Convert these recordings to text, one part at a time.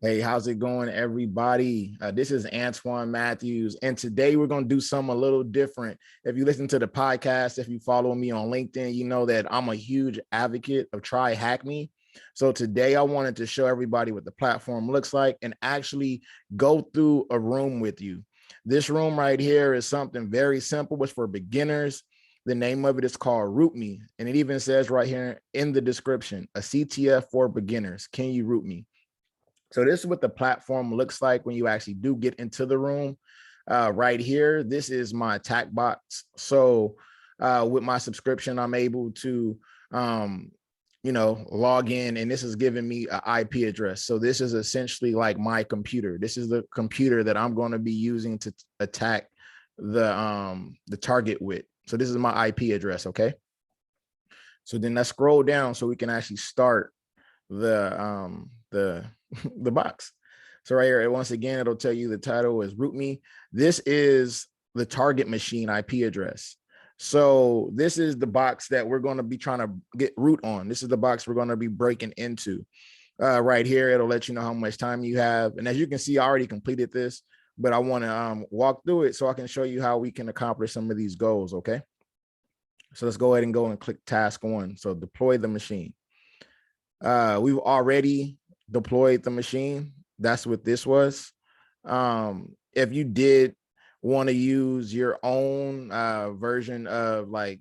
Hey, how's it going, everybody? This is Antoine Matthews, and today we're going to do something a little different. If you listen to the podcast, if you follow me on LinkedIn, you know that I'm a huge advocate of TryHackMe. So today I wanted to show everybody what the platform looks like and actually go through a room with you. This room right here is something very simple. It's for beginners. The name of it is called RootMe, and it even says right here in the description, a CTF for beginners. Can you root me? So this is what the platform looks like when you actually do get into the room. Right here, this is my attack box. So with my subscription, I'm able to, log in, and this is giving me an IP address. So this is essentially like my computer. This is the computer that I'm going to be using to attack the target with. So this is my IP address. Okay. So then let's scroll down so we can actually start the the box. So right here, once again, it'll tell you the title is RootMe. This is the target machine IP address. So this is the box that we're going to be trying to get root on. This is the box we're going to be breaking into. Right here, it'll let you know how much time you have. And as you can see, I already completed this, but I want to walk through it so I can show you how we can accomplish some of these goals. Okay. So let's go ahead and go and click task 1. So deploy the machine. We've already deployed the machine. That's what this was. If you did want to use your own version of like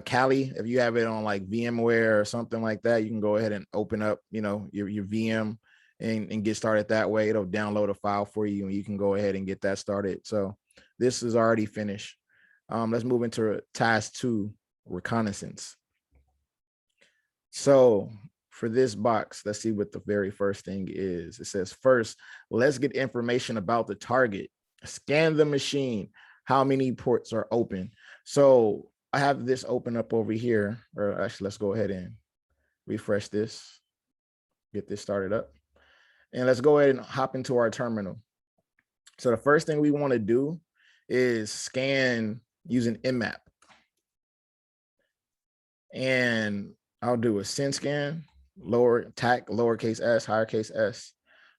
Kali, if you have it on like VMware or something like that, you can go ahead and open up, your VM and get started that way. It'll download a file for you and you can go ahead and get that started. So this is already finished. Let's move into task 2, reconnaissance. So for this box, let's see what the very first thing is. It says, first, let's get information about the target. Scan the machine. How many ports are open? So I have this open up over here, or actually, let's go ahead and refresh this, get this started up. And let's go ahead and hop into our terminal. So the first thing we want to do is scan using NMAP. And I'll do a send scan, lowercase s, highercase s.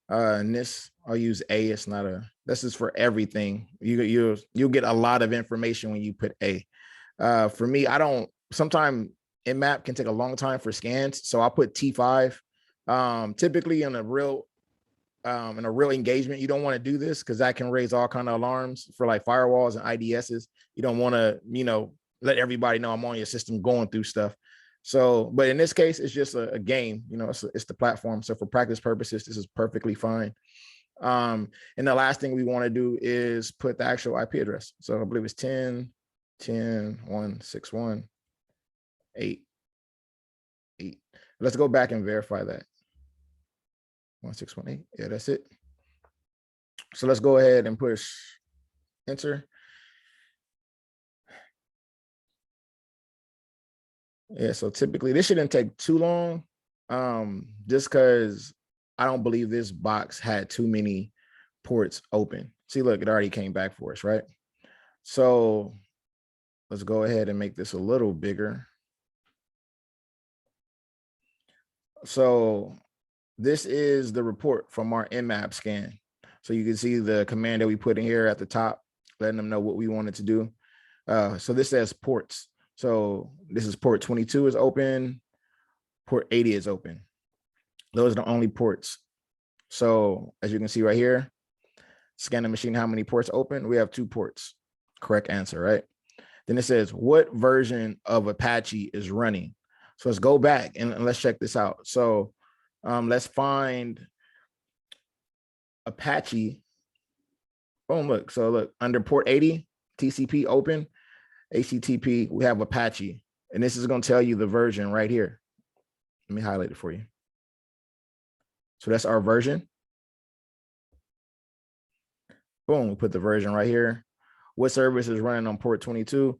And this I'll use a. It's not a. This is for everything. You'll get a lot of information when you put a. For me, I don't. Sometimes NMAP can take a long time for scans, so I'll put T5. Typically in a real engagement, you don't want to do this because that can raise all kind of alarms for like firewalls and IDSs. You don't want to, let everybody know I'm on your system going through stuff. So, but in this case, it's just a game, it's the platform. So for practice purposes, this is perfectly fine. And the last thing we want to do is put the actual IP address. So I believe it's 10.10.161.8. Let's go back and verify that. 1618. Yeah, that's it. So let's go ahead and push enter. Yeah, so typically this shouldn't take too long, just because I don't believe this box had too many ports open. See, look, it already came back for us, right? So let's go ahead and make this a little bigger. So this is the report from our NMAP scan. So you can see the command that we put in here at the top, letting them know what we wanted to do. So this says ports. So this is port 22 is open, port 80 is open. Those are the only ports. So as you can see right here, scan the machine, how many ports open? We have 2 ports. Correct answer, right? Then it says, what version of Apache is running? So let's go back and let's check this out. So let's find Apache. Boom, look. So look, under port 80, TCP open, HTTP, we have Apache. And this is going to tell you the version right here. Let me highlight it for you. So that's our version. Boom, we put the version right here. What service is running on port 22?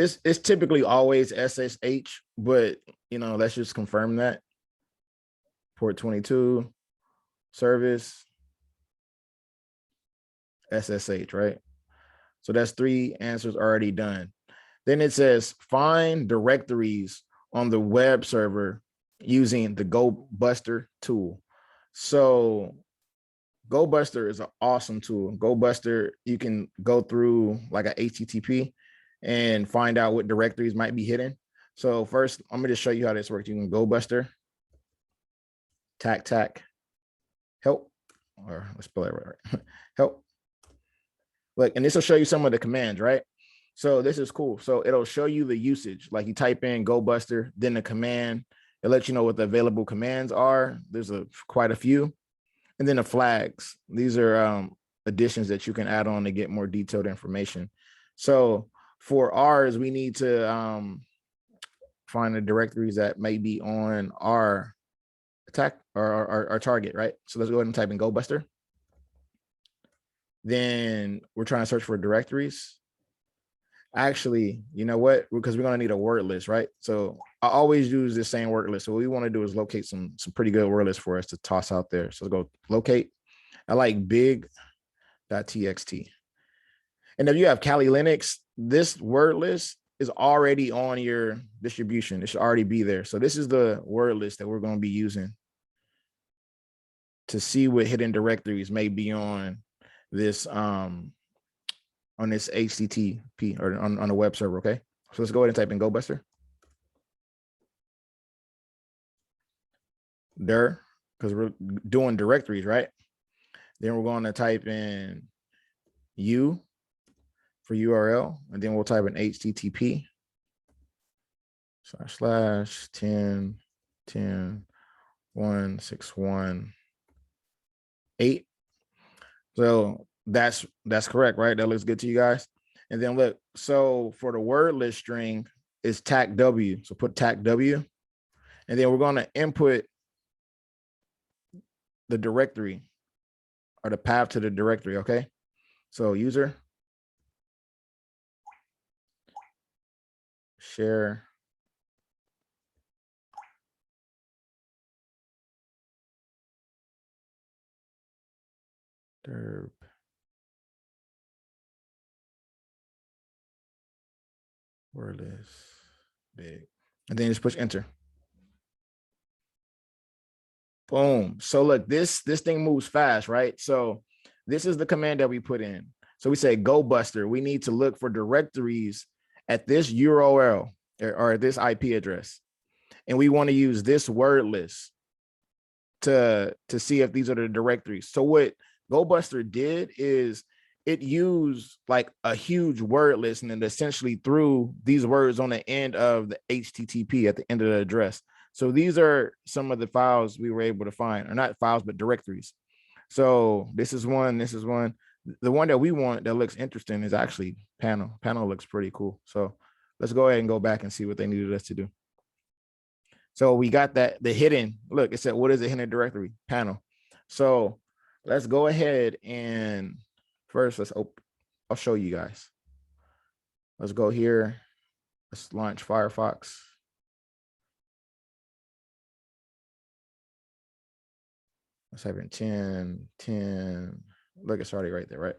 It's typically always SSH, but let's just confirm that. Port 22, service, SSH, right? So that's 3 answers already done. Then it says find directories on the web server using the GoBuster tool. So GoBuster is an awesome tool. GoBuster, you can go through like a HTTP and find out what directories might be hidden. So first, I'm gonna just show you how this works. You can GoBuster, tac help, or let's spell it right. Help. Look, and this will show you some of the commands, right? So this is cool. So it'll show you the usage. Like you type in GoBuster, then the command. It lets you know what the available commands are. There's quite a few. And then the flags. These are additions that you can add on to get more detailed information. So for ours, we need to find the directories that may be on our attack or our target, right? So let's go ahead and type in GoBuster. Then we're trying to search for directories. Actually, you know what? Because we're going to need a word list, right? So I always use this same word list. So what we want to do is locate some pretty good word lists for us to toss out there. So let's go locate. I like big.txt. And if you have Kali Linux, this word list is already on your distribution. It should already be there. So this is the word list that we're going to be using to see what hidden directories may be on this HTTP or on a web server. Okay, so let's go ahead and type in GoBuster. There, because we're doing directories, right? Then we're going to type in U for URL, and then we'll type in HTTP //10.10.161.8. So that's correct, right? That looks good to you guys. And then look, so for the word list string is TACW. So put TACW, and then we're going to input the directory or the path to the directory. Okay. So user share derp word list big, and then just push enter. Boom. So look, this thing moves fast, right? So this is the command that we put in. So we say GoBuster. We need to look for directories at this URL or this IP address, and we want to use this word list to see if these are the directories. So what GoBuster did is it used like a huge word list and then essentially threw these words on the end of the HTTP at the end of the address. So these are some of the files we were able to find, or not files, but directories. So this is one, this is one. The one that we want that looks interesting is actually panel. Panel looks pretty cool. So let's go ahead and go back and see what they needed us to do. So we got that, the hidden, look, it said, what is a hidden directory? Panel. So let's go ahead and first, I'll show you guys. Let's go here. Let's launch Firefox. Let's type in 10. Look, it's already right there, right?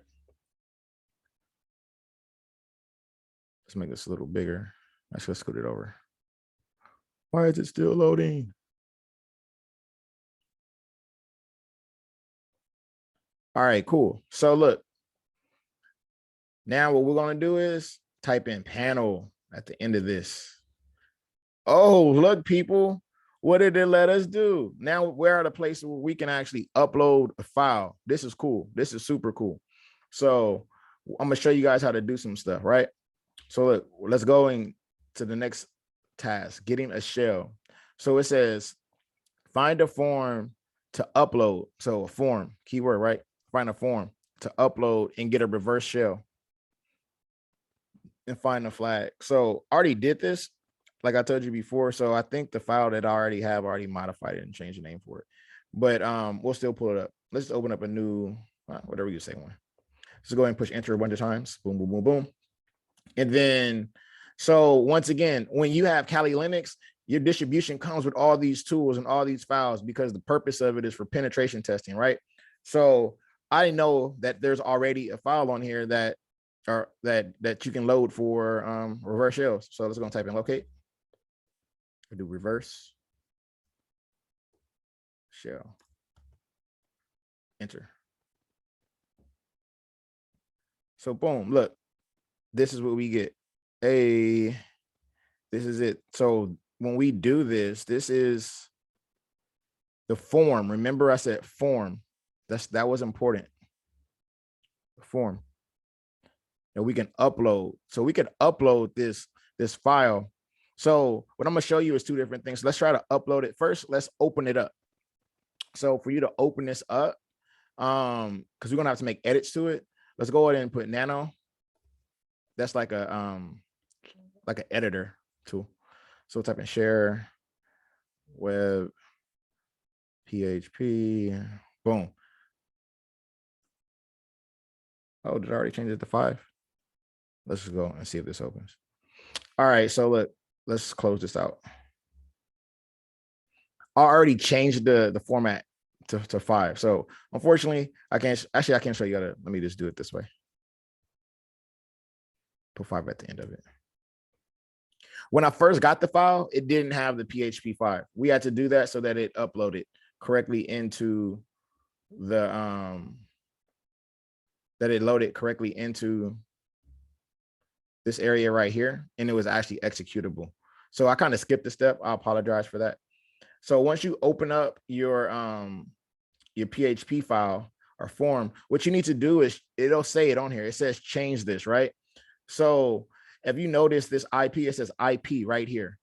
Let's make this a little bigger. Let's scoot it over. Why is it still loading? All right, cool. So look, now what we're going to do is type in panel at the end of this. Oh, look, people, what did it let us do? Now we're at a place where we can actually upload a file. This is cool. This is super cool. So I'm going to show you guys how to do some stuff, right? So look, let's go into the next task, getting a shell. So it says, find a form to upload. So a form, keyword, right? Find a form to upload and get a reverse shell and find a flag. So I already did this, like I told you before. So I think the file that I already have already modified it and changed the name for it. But we'll still pull it up. Let's open up a new, whatever you say one. Let's go ahead and push enter a bunch of times. Boom, boom, boom, boom. And then, so once again, when you have Kali Linux, your distribution comes with all these tools and all these files because the purpose of it is for penetration testing, right? So I know that there's already a file on here that you can load for reverse shells. So let's go and type in locate. We'll do reverse shell. enter. So boom, look, this is what we get. This is it. So when we do this, this is the form. Remember I said form. That was important. Form. And we can upload. So we can upload this file. So what I'm gonna show you is two different things. Let's try to upload it first. Let's open it up. So for you to open this up, because we're gonna have to make edits to it. Let's go ahead and put nano. That's like an editor tool. So type in share web PHP. Boom. Oh, did I already change it to 5? Let's just go and see if this opens. All right, so look, let's close this out. I already changed the format to 5. So unfortunately, I can't show you how to. Let me just do it this way. Put 5 at the end of it. When I first got the file, it didn't have the PHP 5. We had to do that so that it uploaded correctly into the that it loaded correctly into this area right here, and it was actually executable. So I kind of skipped the step. I apologize for that. So once you open up your PHP file or form, what you need to do is, it'll say it on here. It says change this, right? So if you notice this IP, it says IP right here.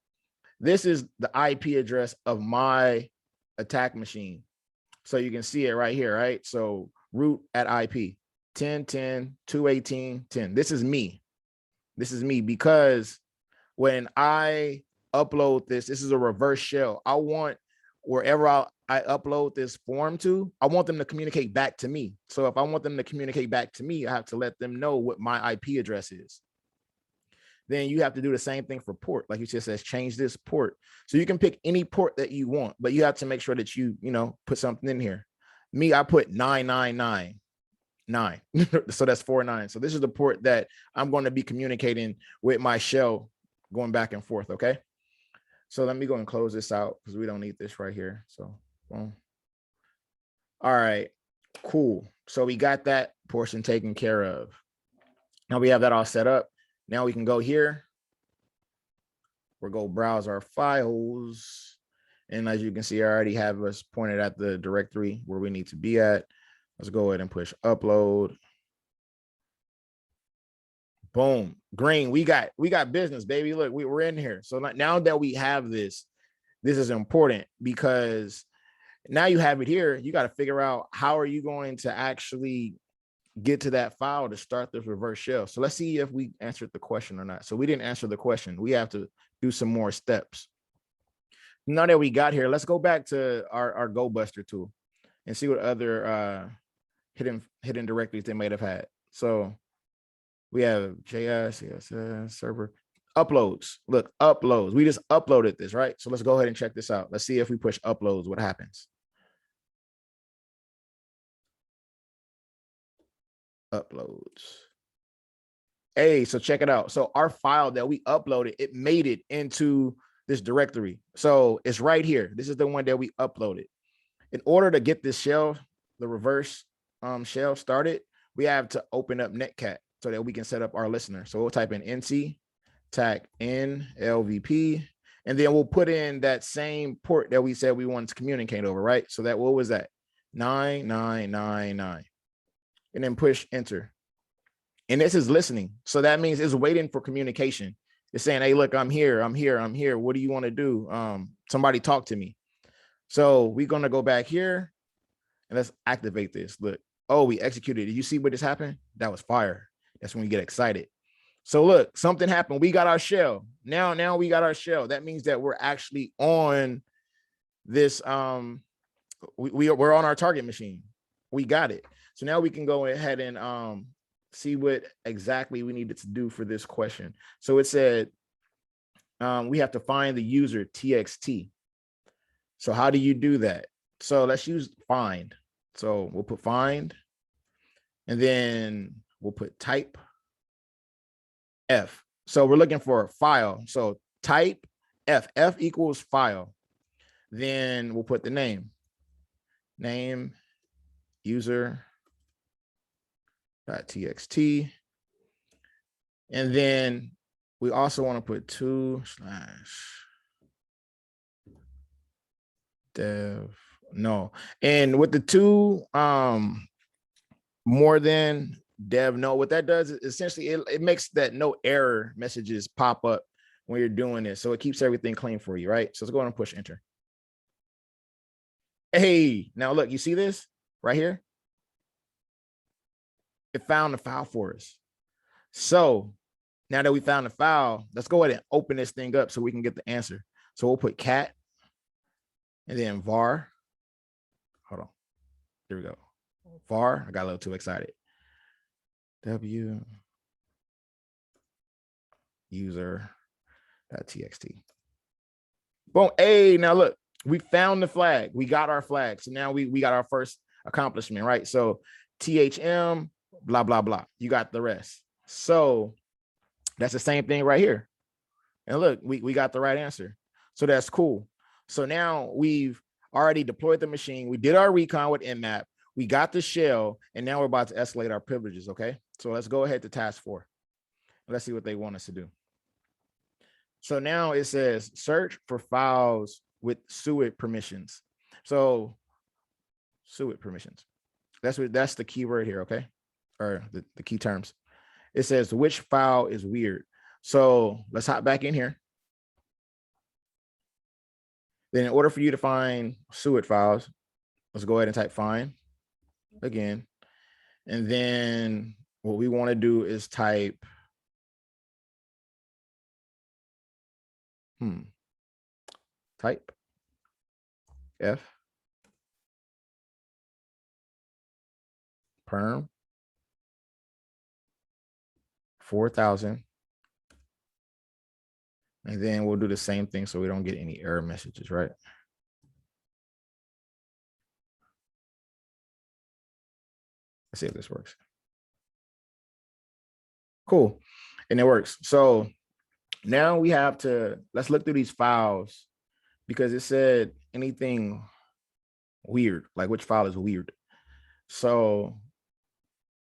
This is the IP address of my attack machine. So you can see it right here, right? So root at IP 10.10.218.10. This is me. This is me, because when I upload this is a reverse shell. I want wherever I upload this form to, I want them to communicate back to me. So if I want them to communicate back to me, I have to let them know what my IP address is. Then you have to do the same thing for port. Like you just says, change this port. So you can pick any port that you want, but you have to make sure that you put something in here. Me, I put 9999. So that's 49. So this is the port that I'm going to be communicating with my shell, going back and forth. Okay. So let me go and close this out because we don't need this right here. So, boom. All right, cool. So we got that portion taken care of. Now we have that all set up. Now we can go here. We'll go browse our files. And as you can see, I already have us pointed at the directory where we need to be at. Let's go ahead and push upload. Boom, green. We got business, baby. Look, we're in here. So now that we have this is important, because now you have it here. You got to figure out how are you going to actually get to that file to start this reverse shell. So let's see if we answered the question or not. So we didn't answer the question. We have to do some more steps. Now that we got here, let's go back to our GoBuster tool and see what other hidden directories they might have had. So we have JS, CSS, server, uploads. Look, uploads. We just uploaded this, right? So let's go ahead and check this out. Let's see if we push uploads, what happens. Uploads. Hey, so check it out. So our file that we uploaded, it made it into this directory. So it's right here. This is the one that we uploaded. In order to get this shell, the reverse shell started, we have to open up Netcat so that we can set up our listener. So we'll type in NC, tac N, LVP, and then we'll put in that same port that we said we wanted to communicate over, right? So that, what was that? 9999. And then push enter. And this is listening. So that means it's waiting for communication. It's saying, hey, look, I'm here. What do you want to do? Somebody talk to me. So we're going to go back here and let's activate this. Look, oh, we executed. Did you see what just happened? That was fire. That's when we get excited. So look, something happened. We got our shell. Now we got our shell. That means that we're actually on this. We're on our target machine. We got it. So now we can go ahead and see what exactly we needed to do for this question. So it said we have to find the user TXT. So how do you do that? So let's use find. So we'll put find, and then we'll put type F. So we're looking for a file. So type F equals file. Then we'll put the name user.txt. And then we also want to put 2/dev. No. And with the 2 more than dev no, what that does is essentially it makes that no error messages pop up when you're doing this. So it keeps everything clean for you, right? So let's go ahead and push enter. Hey, now look, you see this right here? It found the file for us. So now that we found the file, let's go ahead and open this thing up so we can get the answer. So we'll put cat and then var. Hold on. Here we go. var. I got a little too excited. W user.txt. Boom. Hey, now look, we found the flag. We got our flag. So now we got our first accomplishment, right? So THM, blah, blah, blah. You got the rest. So that's the same thing right here. And look, we got the right answer. So that's cool. So now we've already deployed the machine. We did our recon with NMAP. We got the shell, and now we're about to escalate our privileges, okay? So let's go ahead to task 4. Let's see what they want us to do. So now it says search for files with SUIT permissions. So SUIT permissions. That's the key word here, okay? Or the key terms. It says which file is weird. So let's hop back in here. Then in order for you to find SUIT files, let's go ahead and type find again. And then what we want to do is type type F perm 4000. And then we'll do the same thing so we don't get any error messages, right? Let's see if this works. Cool. And it works. So now we have to, let's look through these files because it said anything weird, like which file is weird. So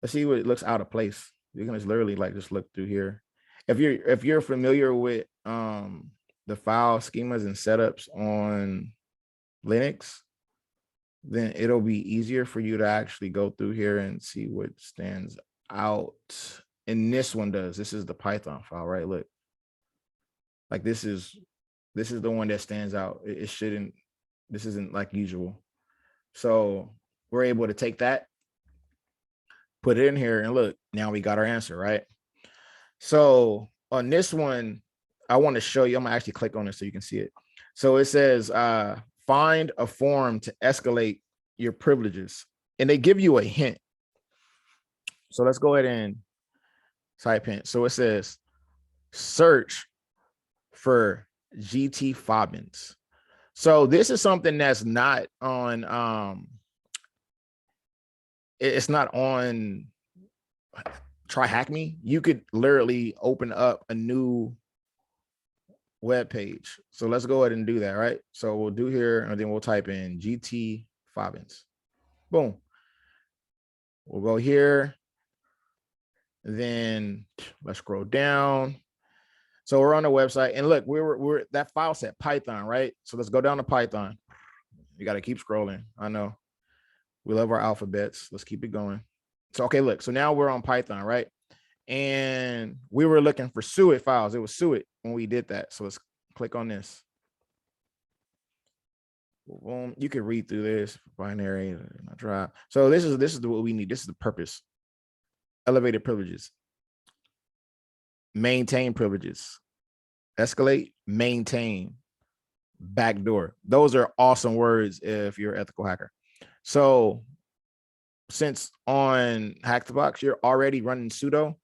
let's see what it looks out of place. You can just literally like just look through here. If you're familiar with the file schemas and setups on Linux, then it'll be easier for you to actually go through here and see what stands out. And this one does. This is the Python file, right? Look, like this is the one that stands out. It shouldn't, this isn't like usual. So we're able to take that, put it in here, and look, now we got our answer, right? So on this one, I want to show you, I'm gonna actually click on it so you can see it. So it says, find a form to escalate your privileges. And they give you a hint. So let's go ahead and type hint. So it says, search for GT Fobbins. So this is something that's not on, it's not on TryHackMe. You could literally open up a new web page. So let's go ahead and do that, right? So we'll do here, and then we'll type in GT Fobbins. Boom. We'll go here. Then let's scroll down. So we're on the website, and look, we're that file set Python, right? So let's go down to Python. You got to keep scrolling. I know we love our alphabets. Let's keep it going. So okay, look. So now we're on Python, right? And we were looking for SUIT files. It was SUIT when we did that. So let's click on this. Boom. You can read through this binary drive. So this is what we need. This is the purpose. Elevated privileges. Maintain privileges. Escalate, maintain, backdoor. Those are awesome words if you're an ethical hacker. So since on Hack the Box, you're already running sudo,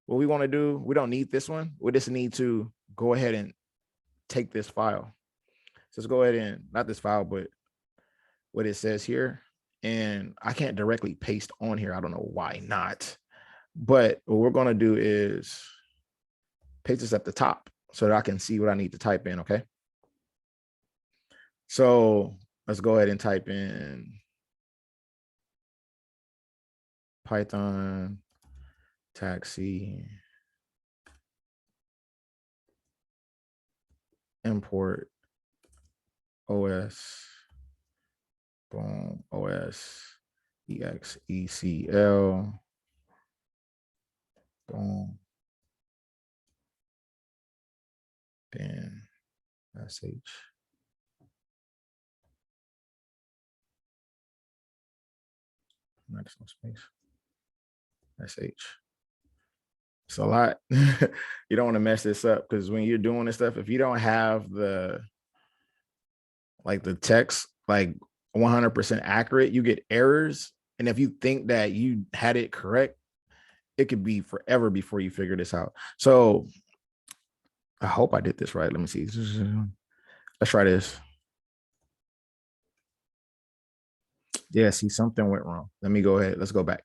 what we want to do, we don't need this one. We just need to go ahead and take this file. So let's go ahead and, not this file, but what it says here. And I can't directly paste on here. I don't know why not. But what we're going to do is paste this at the top so that I can see what I need to type in, okay? So let's go ahead and type in Python taxi import OS, boom, OS execl, boom, then sh. Next no space, sh. It's a lot. You don't want to mess this up because when you're doing this stuff, if you don't have the text like 100% accurate, you get errors. And if you think that you had it correct, it could be forever before you figure this out. So I hope I did this right. Let me see. Let's try this. Yeah, see, something went wrong. Let me go ahead. Let's go back.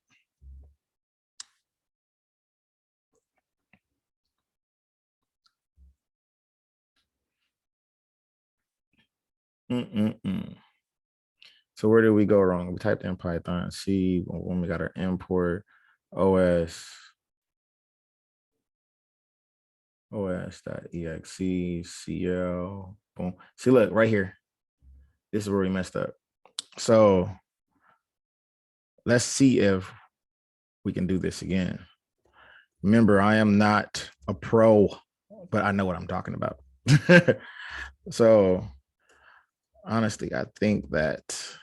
So where did we go wrong? We typed in Python C when we got our import OS os.exe.cl. Boom. See, look right here. This is where we messed up. So let's see if we can do this again. Remember, I am not a pro, but I know what I'm talking about. So honestly, I think that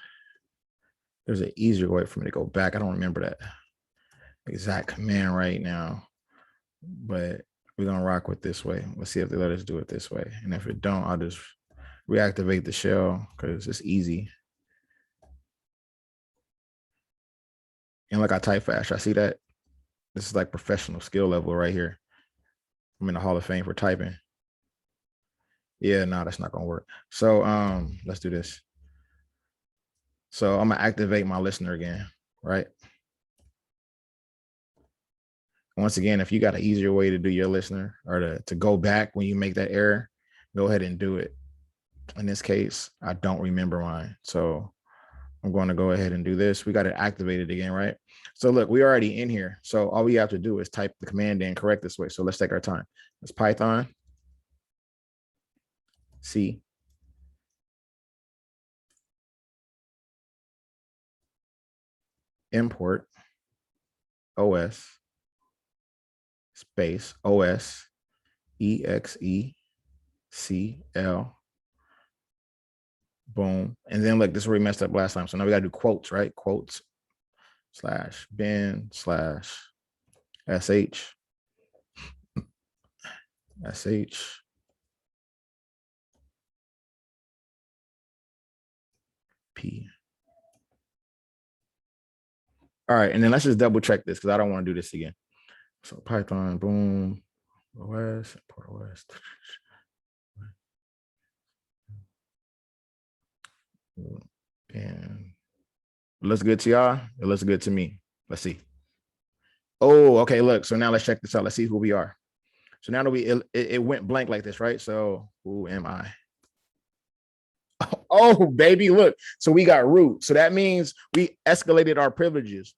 there's an easier way for me to go back. I don't remember that exact command right now, but we're gonna rock with this way. Let's see if they let us do it this way. And if it don't, I'll just reactivate the shell because it's easy. And like I type fast, I see that. This is like professional skill level right here. I'm in the Hall of Fame for typing. Yeah, no, that's not gonna work. So let's do this. So I'm gonna activate my listener again, right? Once again, if you got an easier way to do your listener or to go back when you make that error, go ahead and do it. In this case, I don't remember mine. So I'm going to go ahead and do this. We got it activated again, right? So look, we already in here. So all we have to do is type the command in correct this way. So let's take our time. It's Python C import OS space OS execl, boom. And then look, this is where we messed up last time. So now we got to do quotes, right? Quotes / bin / sh p. All right, and then let's just double check this because I don't want to do this again. So Python, boom, OS, import OS. And it looks good to y'all. It looks good to me. Let's see. Oh, okay. Look. So now let's check this out. Let's see who we are. So now that it went blank like this, right? So who am I? Oh, baby, look. So we got root. So that means we escalated our privileges.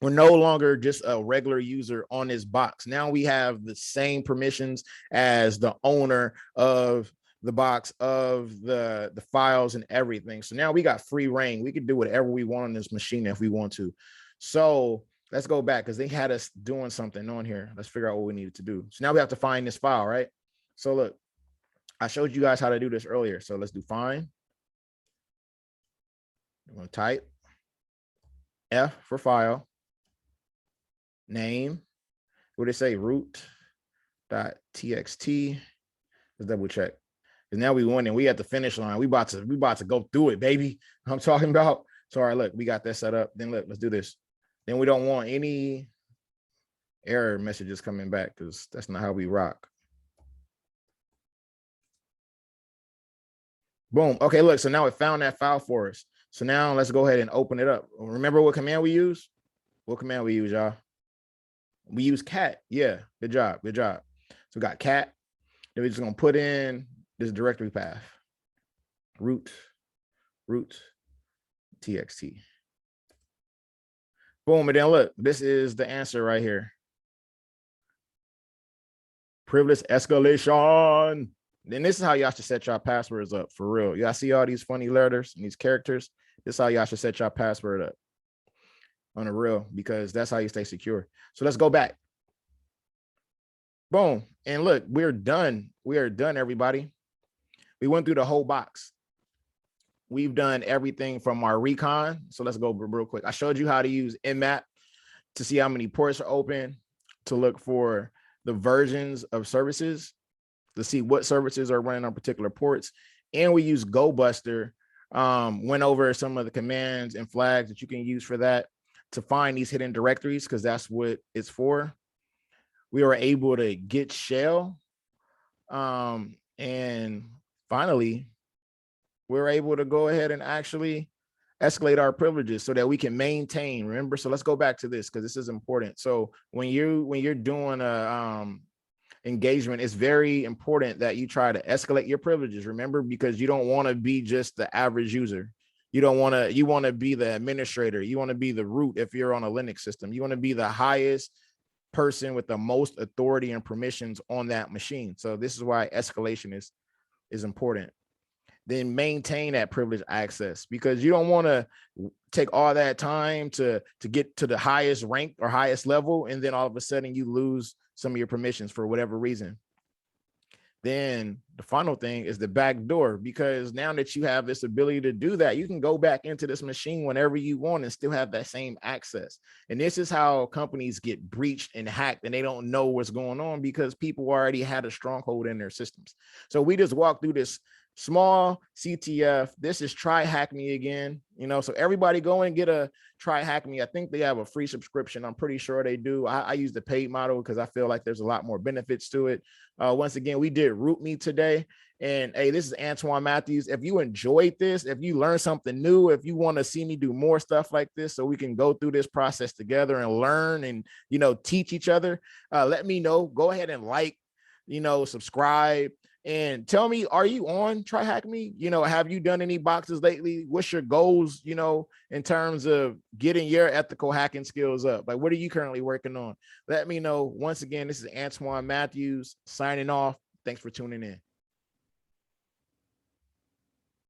We're no longer just a regular user on this box. Now we have the same permissions as the owner of the box, of the files and everything. So now we got free reign. We can do whatever we want on this machine if we want to. So let's go back because they had us doing something on here. Let's figure out what we needed to do. So now we have to find this file, right? So look, I showed you guys how to do this earlier. So let's do find. I'm going to type F for file, name. What did it say? root.txt. Let's double check. Because now we won and we at the finish line. We about to go through it, baby. I'm talking about. So all right, look, we got that set up. Then look, let's do this. Then we don't want any error messages coming back because that's not how we rock. Boom. Okay, look. So now it found that file for us. So now let's go ahead and open it up. Remember what command we use? What command we use, y'all? We use cat. Yeah, good job. Good job. So we got cat. Then we're just gonna put in this directory path. Root txt. Boom. And then look, this is the answer right here. Privilege escalation. Then this is how y'all should set your passwords up for real. Y'all see all these funny letters and these characters. This is how y'all should set your password up on the real, because that's how you stay secure. So let's go back. Boom. And look, we're done. We are done, everybody. We went through the whole box. We've done everything from our recon. So let's go real quick. I showed you how to use NMAP to see how many ports are open, to look for the versions of services, to see what services are running on particular ports. And we use GoBuster, went over some of the commands and flags that you can use for that to find these hidden directories, because that's what it's for. We were able to get shell. And finally, we're able to go ahead and actually escalate our privileges so that we can maintain. Remember, so let's go back to this because this is important. So when you're doing a engagement, it's very important that you try to escalate your privileges. Remember, because you don't want to be just the average user. You want to be the administrator. You want to be the root if you're on a Linux system. You want to be the highest person with the most authority and permissions on that machine. So this is why escalation is important. Then maintain that privileged access, because you don't want to take all that time to get to the highest rank or highest level, and then all of a sudden you lose some of your permissions for whatever reason. Then the final thing is the back door, because now that you have this ability to do that, you can go back into this machine whenever you want and still have that same access. And this is how companies get breached and hacked, and they don't know what's going on because people already had a stronghold in their systems. So we just walked through this small CTF. This is TryHackMe again, so everybody go and get a TryHackMe. I think they have a free subscription. I'm pretty sure they do. I use the paid model because I feel like there's a lot more benefits to it. Once again, we did RootMe today. And hey, this is Antoine Matthews. If you enjoyed this, if you learned something new, if you want to see me do more stuff like this so we can go through this process together and learn and, teach each other, let me know. Go ahead and like, subscribe. And tell me, are you on TryHackMe? Have you done any boxes lately? What's your goals, in terms of getting your ethical hacking skills up? Like, what are you currently working on? Let me know. Once again, this is Antoine Matthews signing off. Thanks for tuning in.